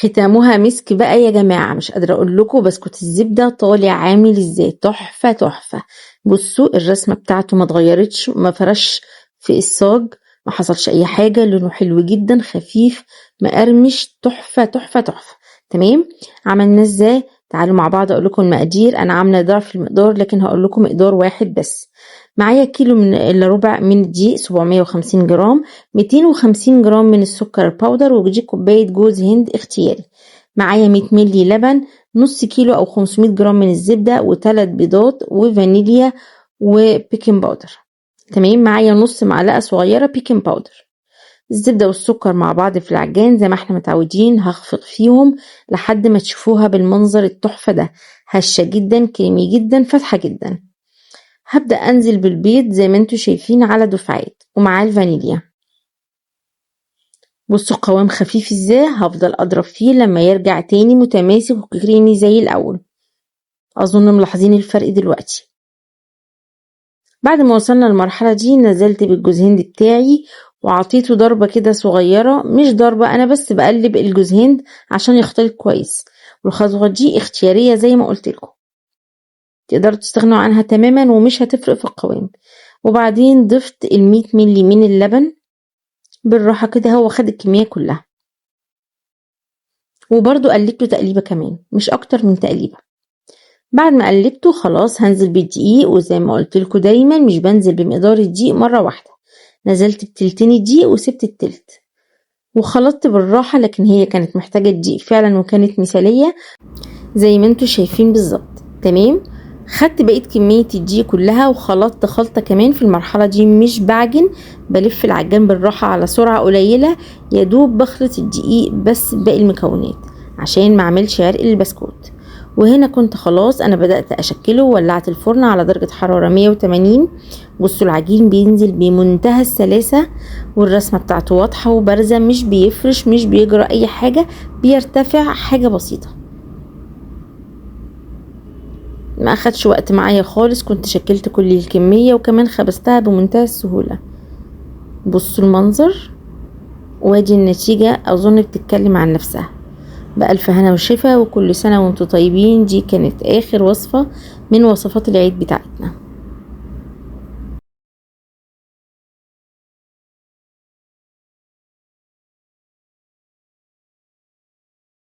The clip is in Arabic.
ختامها مسك بقى يا جماعة، مش قادرة اقول لكم بسكوت الزبدة طالع عامل ازاي، تحفة تحفة. بصوا الرسمة بتاعته ما اتغيرتش، ما فرش في الصاج، ما حصلش اي حاجة، لونه حلو جدا، خفيف مقرمش، تحفة تحفة تحفة. تمام. عملنا ازاي؟ تعالوا مع بعض اقول لكم المقادير. انا عاملة ضعف المقدار لكن هقول لكم مقدار واحد بس. معايا كيلو من الا ربع من الدقيق 750 جرام، 250 جرام من السكر الباودر، ودي كوباية جوز هند اختياري. معايا 100 ملي لبن، نص كيلو او 500 جرام من الزبدة، وثلاث بيضات، وفانيليا، وبيكنج باودر. تمام. معايا نص معلقة صغيرة بيكنج باودر. الزبدة والسكر مع بعض في العجان زي ما احنا متعودين، هخفق فيهم لحد ما تشوفوها بالمنظر التحفة ده، هشة جدا، كريمي جدا، فاتحة جدا. هبدأ انزل بالبيض زي ما انتوا شايفين على دفعات، ومعاه الفانيليا. بصوا القوام خفيف ازاي، هفضل اضرب فيه لما يرجع تاني متماسك وكريمي زي الاول. اظن ملاحظين الفرق دلوقتي. بعد ما وصلنا للمرحلة دي نزلت بالجوز هند بتاعي وعطيته ضربة كده صغيرة، مش ضربة، انا بس بقلب الجوز هند عشان يختلط كويس، والخطوة دي اختيارية زي ما قلت لكم، تقدروا تستغنوا عنها تماما ومش هتفرق في القوام. وبعدين ضفت ال100 ملي من اللبن بالراحة كده، هو خد الكمية كلها، وبرضو قلبته تقليبة كمان، مش اكتر من تقليبة. بعد ما قلبته خلاص هنزل بالدقيق، وزي ما قلت لكم دايما مش بنزل بمقدار الدقيق مرة واحدة، نزلت بتلتين الدقيق وسبت التلت، وخلطت بالراحة، لكن هي كانت محتاجة الدقيق فعلا وكانت مثالية زي ما انتوا شايفين بالظبط. تمام. خدت بقية كمية الدقيق كلها وخلطت خلطة كمان. في المرحلة دي مش بعجن، بلف العجان بالراحة على سرعة قليلة، يدوب بخلط الدقيق بس باقي المكونات عشان ما اعملش عرق للبسكوت. وهنا كنت خلاص انا بدأت اشكله، ولعت الفرن على درجة حرارة 180. بصوا العجين بينزل بمنتهى السلاسة، والرسمة بتاعته واضحة وبارزة، مش بيفرش، مش بيجرى اي حاجة، بيرتفع حاجة بسيطة. ما اخدش وقت معايا خالص، كنت شكلت كل الكمية وكمان خبزتها بمنتهى السهولة. بصوا المنظر وادي النتيجة، اظن بتتكلم عن نفسها. بألف هنا وشفا، وكل سنة وانتوا طيبين. دي كانت اخر وصفة من وصفات العيد بتاعتنا.